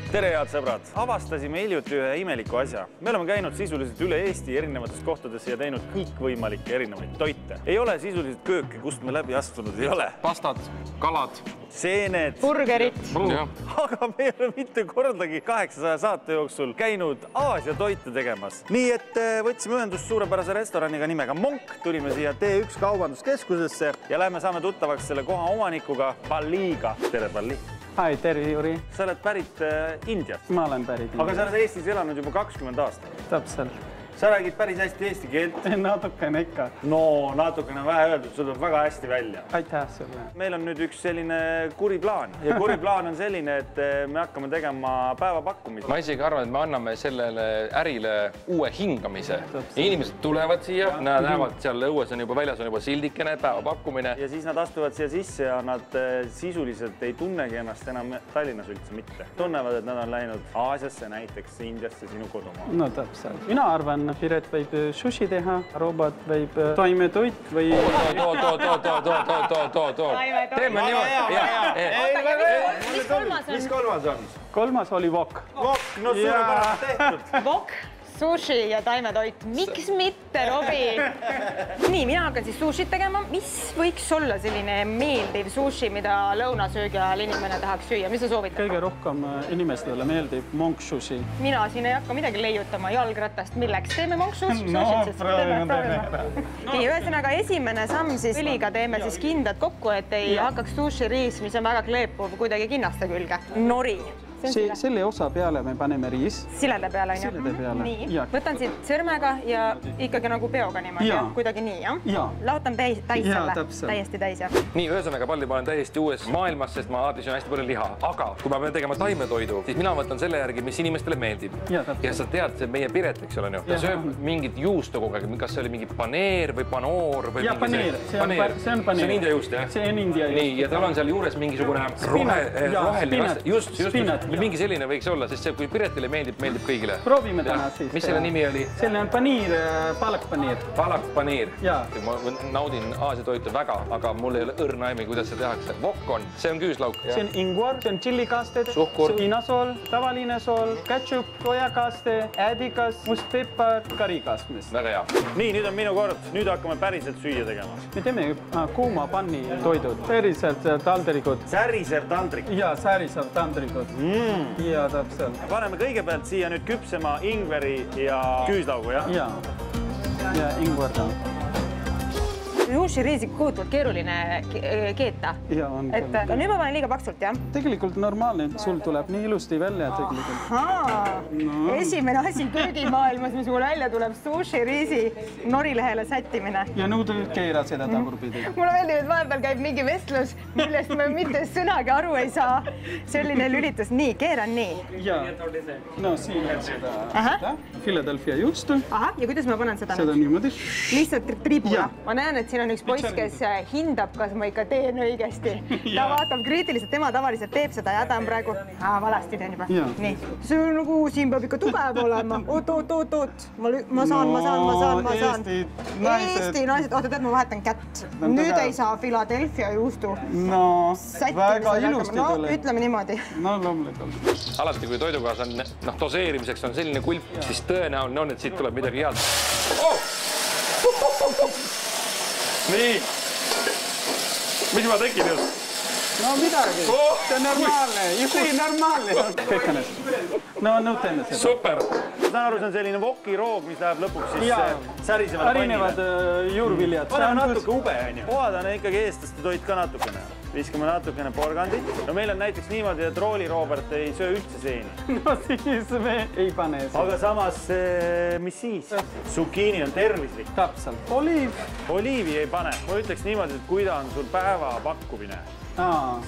Tere, head sõbrad! Avastasime hiljuti ühe imeliku asja. Me oleme käinud sisuliselt üle Eesti erinevates kohtades ja teinud kõikvõimalikke erinevaid toite. Ei ole sisuliselt kööke, kust me läbi astunud ei ole. Pastad, kalad, seened, burgerit. Aga me ei ole mitte kordagi 800 saate jooksul käinud Aasia toite tegemas. Nii et võtsime ühendust suurepärase restoraniga nimega Monk. Tulime siia T1 kaubanduskeskusesse ja lähme saame tuttavaks selle koha omanikuga Balliga. Tere, Balli! Hai, tere, Juri. Sa oled pärit Indiast. Ma olen pärit Indiast. Aga sa oled Eestis elanud juba 20 aastat. Täpselt. Sa räägid päris hästi eesti keelt. Natukene ikka. No, natukene vähe öeldud, sul tuleb väga hästi välja. Aitäh sulle. Meil on nüüd üks selline kuri plaan. Ja kuri plaan on selline, et me hakkame tegema päevapakkumist. Ma isegi arvan, et me anname sellele ärile uue hingamise. Inimesed tulevad siia, nad näevad seal õues on juba väljas on juba sildikene, päevapakkumine. Ja siis nad astuvad siia sisse ja nad sisuliselt ei tunnegi ennast enam Tallinnas üldse mitte. Tunnevad, et nad on läinud Aasiasse, näiteks Indiasse, sinu kodumaa. No täpselt. Mina arvan, Piret võib sushi teha, robot võib taimetoit või... Teeme niimoodi. Mis kolmas on? Kolmas oli wok. Wok, no suurepärane tehtud. Wok, sushi ja taimetoit. Miks mitte, Robi? Nii, mina hakkan siis sushit tegema. Mis võiks olla selline meeldiv sushi, mida lõunasöögi ajal inimene tahaks süüa? Mis sa soovitad? Kõige rohkem inimestele meeldib monk sushi. Mina siin ei hakka midagi leiutama jalgratast. Milleks? Teeme monk sushi? No, proovime. Nii, ühesõnaga esimene samm siis õliga teeme siis kindad kokku, et ei hakkaks sushi riis, mis on väga kleepuv kuidagi kinnaste külge. Nori. Selle osa peale me paneme riis. Silede peale, on ju? Silede peale. Nii, võtan siit sõrmega ja ikkagi nagu peoga niimoodi, kuidagi nii, jah? Laotan täis selle, täiesti täis, jah? Nii, ühesõnaga, Palli, ma olen täiesti uues maailmas, sest ma alati söön hästi palju liha. Aga kui ma pean tegema taimetoidu, siis mina võtan selle järgi, mis inimestele meeldib. Ja sa tead, see meie Piret, eks ole, ta sööb mingit juustu kogu aeg. Kas see oli mingi paneer või panoor? Ja, paneer. See on paneer. See on India juust, jah? See on India juust. Nii, ja tal on seal juures mingisugune roheline mingi selline võiks olla, sest see, kui Piretile meeldib kõigile. Proovime täna siis. Mis selle nimi oli? Selle on paniir, palakpaniir. Palakpaniir. Ma naudin Aasia toitu väga, aga mul ei ole õrna aimi, kuidas see tehakse. Wok on, see on küüslauk. See on ingvar, see on tšillikasted, inasool, tavaline sool, ketšup, sojakaaste, äädikas, mustpepar, karikastmes. Väga hea. Nii, nüüd on minu kord. Nüüd hakkame päriselt süüa tegema. Me teeme kuuma panni toidud. Särisev taldrikud. Särisev taldrik? Ja, särisev taldrikud. Ja, täpselt. Paneme kõigepealt siia nüüd küpsema ingveri ja küüslaugu, jah? Ja ingvar ka. Sushi riisi kohutavalt keeruline keeta. Et nüüd ma panen liiga paksult, jah? Tegelikult normaalne, sul tuleb nii ilusti välja tegelikult. Esimene asi köögimaailmas, mis mul välja tuleb, sushi riisi norilehele sättimine. Ja nüüd keera seda tagurpidi. Mulle meeldib, et vahepeal käib mingi vestlus, millest ma mitte sõnagi aru ei saa. Selline lülitus. Nii, keeran nii. Ja, no siin on seda Philadelphia juustu. Aha, ja kuidas ma panen seda nüüd? Seda niimoodi. Lihtsalt tribula. Ma näen, et siin on üks poiss, kes hindab, kas ma ikka teen õigesti. Ta vaatab kriitiliselt, tema tavaliselt teeb seda ja ta on praegu valasti teen juba. Nii, see on nagu, siin peab ikka tugev olema. Oot. Ma saan. Eesti naised, oota, tead, ma vahetan kätt. Nüüd ei saa Philadelphia juustu. No, väga ilusti tuleb. No, ütleme niimoodi. No, loomulikult. Alati, kui toidukaas on, doseerimiseks on selline kulp, siis tõenäoline on, et siit tuleb midagi head. Nii. Mis ma tekin just? No midagi. See on normaalne. Juhul normaalne. Kõik on hästi. No nüüd teeme seda. Super. Saan aru, see on selline vokiroog, mis läheb lõpuks siis särisevad pannile. Erinevad juurviljad. Paneme natuke ube, on ju. Poad on ikkagi eestlaste toit ka natukene. Viskame natukene porgandit. No meil on näiteks niimoodi, et Rooli Robert ei söö üldse seeni. No siis me ei pane seda. Aga samas, mis siis? Zucchini on tervislik. Täpselt. Oliiv. Oliivi ei pane. Ma ütleks niimoodi, et kui ta on sul päeva pakkumine,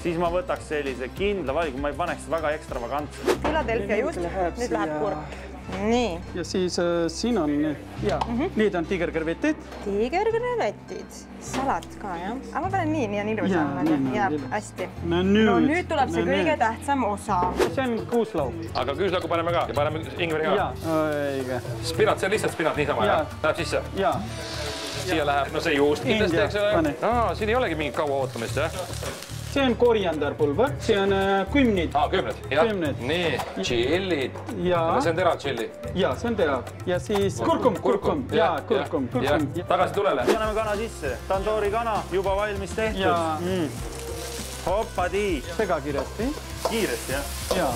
siis ma võtaks sellise kindla valiku, ma ei paneks väga ekstravagantselt. Philadelphia just, nüüd läheb kurk. Nii. Ja siis siin on, need on tigerkrevetid. Tigerkrevetid. Salat ka, jah? Aga ma panen nii on ilusa. Jääb hästi. No nüüd tuleb see kõige tähtsam osa. See on kuuslauk. Aga küüslaugu paneme ka ja paneme ingveri ka. Õige. Spinat, see on lihtsalt spinat niisama, jah? Läheb sisse? Jaa. Siia läheb, no see juust kindlasti, eks ole. Siin ei olegi mingit kaua ootamist, jah? see on koriandarpulver, see on kümnid. Kümned, jah. Nii, tšillid. See on terav tšilli. Ja, see on terav. Ja siis kurkum. Tagasi tulele. Paneme kana sisse. Tandoori kana juba valmis tehtud. Hoppadi. Sega kiiresti. Kiiresti, jah? Jaa.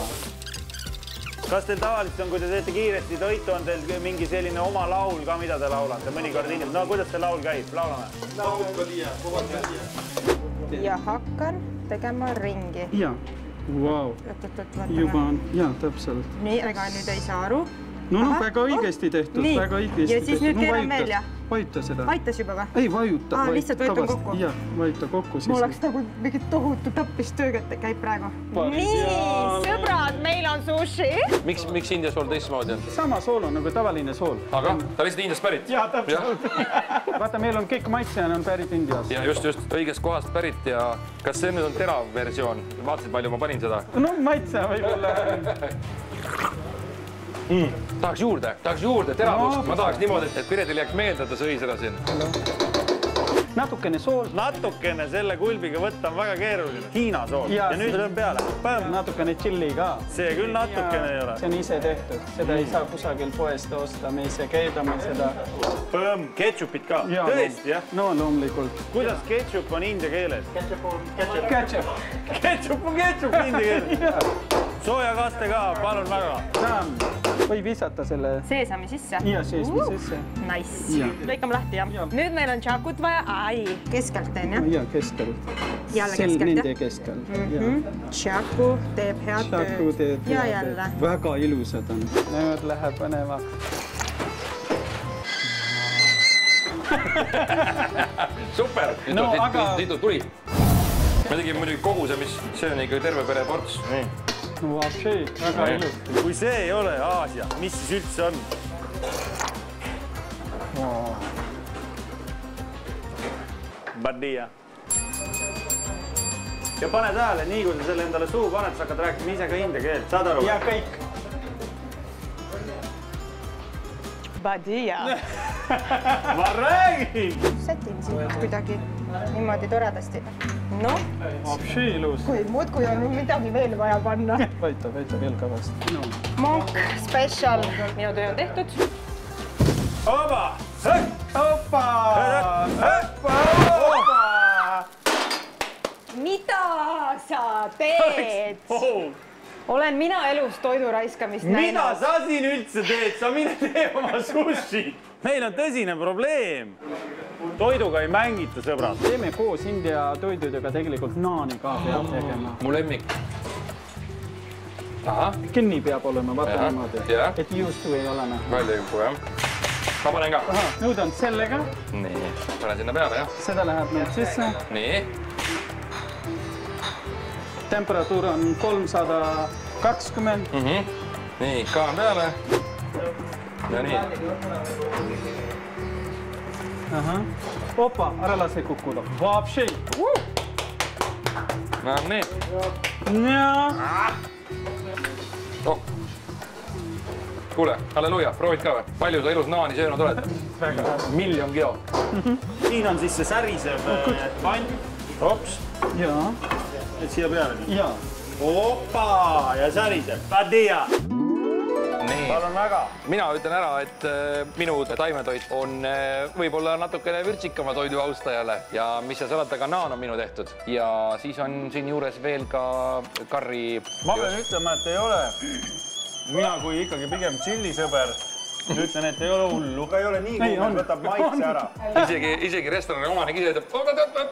Kas teil tavaliselt on, kui te teete kiiresti toitu, on teil mingi selline oma laul ka, mida te laulate? Mõnikord inimesed, no kuidas see laul käib? Laulame. Ja hakkan tegema ringi. Jaa. Vau. Juba on, jaa, täpselt. Nii, ega nüüd ei saa aru. No, väga õigesti tehtud, väga õigesti tehtud. Ja siis nüüd keeran veel, jah? Vajuta seda. Aitas juba või? Ei, vajuta. Lihtsalt vajutan kokku? Jah, vajuta kokku. Mul oleks nagu mingi tohutu tappistööd käib praegu. Nii, sõbrad, meil on sushi. Miks India sool teistmoodi on? Sama sool on nagu tavaline sool. Aga ta lihtsalt Indiast pärit? Jaa, täpselt. Vaata, meil on kõik maitse on pärit Indiast. Ja just, õigest kohast pärit ja kas see nüüd on terav versioon? Vaatasid, palju ma panin seda? No maitse võib-olla. Tahaks juurde, teravust. Ma tahaks niimoodi, et Piretil jääks meelde, et ta sõi seda siin. Natukene sool. Natukene selle kulbiga võtta on väga keeruline. Hiina sool. Ja nüüd löön peale. Natukene tšilli ka. See küll natukene ei ole. See on ise tehtud. Seda ei saa kusagil poest osta. Me ise keedame seda. Ketšupit ka. Tõesti, jah? No loomulikult. Kuidas ketšup on india keeles? Ketšup on ketšup. Ketšup on ketšup india keeles. Soojakaste ka, palun väga. Või visata selle... Seesami sisse? Ja, seesami sisse. Nice. Lõikame lahti, jah? Nüüd meil on tšakut vaja. Keskelt teen, jah? Ja, keskelt. Jälle keskelt, jah? Nende keskelt. Tšaku teeb head tööd. Ja jälle. Väga ilusad on. Nüüd läheb põnevaks. Super! Nüüd tuli. Me tegime muidugi koguse, mis see on ikka terve pere ports. Vapšei, väga ilus. Kui see ei ole Aasia, mis siis üldse on? Badia. Ja pane tähele, nii kui sa selle endale suu paned, sa hakkad rääkima ise ka india keelt. Saad aru? Ja kõik. Badia. Ma räägin! Sätin siin kuidagi niimoodi toredasti. Noh, Vapšei ilus. kui muudkui on midagi veel vaja panna. Vaita veel kavast. Monk special. Minu töö on tehtud. Opa! Opa! Mida sa teed? Olen mina elus toidu raiskamist näinud. Mida sa siin üldse teed? Sa mine tee oma sushi. Meil on tõsine probleem. Toiduga ei mängita, sõbrad. Teeme koos India toidudega tegelikult naani ka peab tegema. Mu lemmik. Kinni peab olema, vaata niimoodi. Et juustu ei ole näha. Välja juhu, jah. Ma panen ka. Nüüd on sellega. Nii, panen sinna peale, jah. Seda läheb nüüd sisse. Nii. Temperatuur on 320. Nii, ka peale. Ja nii. Opa, ära lase kukkuda. Vapšei. No nii. Kuule, halleluja, proovid ka või? Palju sa elus naani söönud oled? Väga hea. 1 000 000 kilo. Siin on siis see särisev pann. Hops. Jaa. Et siia peale. Jaa. Opa! Ja säriseb. Badia! Palun väga. Mina ütlen ära, et minu taimetoit on võib-olla natukene vürtsikama toidu austajale ja mis sa salata, ka naan on minu tehtud. Ja siis on siin juures veel ka karri. Ma pean ütlema, et ei ole. Mina kui ikkagi pigem tšillisõber ütlen, et ei ole hullu. Aga ei ole nii, kui meil võtab maitse ära. Isegi restorani omanik ise ütleb.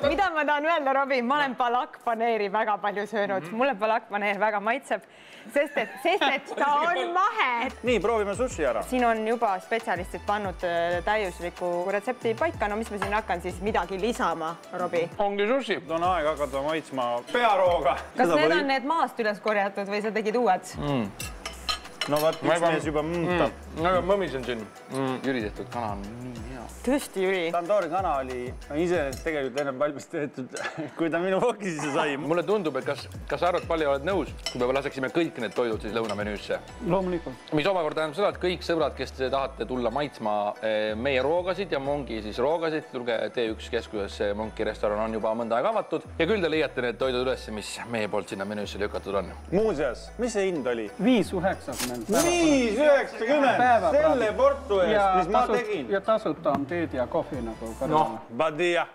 Mida ma tahan öelda, Robi? Ma olen palakpaneeri väga palju söönud. Mulle palakpaneer väga maitseb, sest et ta on mahe. Nii, proovime sushi ära. Siin on juba spetsialistid pannud täiusliku retsepti paika. No mis ma siin hakkan siis midagi lisama, Robi? Ongi sushi. On aeg hakata maitsma pearooga. Kas need on need maast üles korjatud või sa tegid uued? No vaat, üks mees juba mõmtab. Aga mõmisen siin. Jüri tehtud kana on nii hea. Tõesti, Jüri. Tandoori kana oli iseenesest tegelikult ennem valmis töötud, kui ta minu voki sisse sai. Mulle tundub, et kas arvad, palju oled nõus, kui me laseksime kõik need toidud siis lõunamenüüsse? Loomulikult. Mis omakorda tähendab seda, et kõik sõbrad, kes te tahate tulla maitsma meie roogasid ja Monki siis roogasid, tulge T1 keskuses, Monki restoran on juba mõnda aega avatud ja küll te leiate need toidud üles, mis meie poolt sinna menüüsse lükatud on. Muuseas, mis see hind oli? 5,90. 5,90 selle portu eest, mis ma tegin. Ja tasuta on teed ja kohvi nagu. Noh, badia.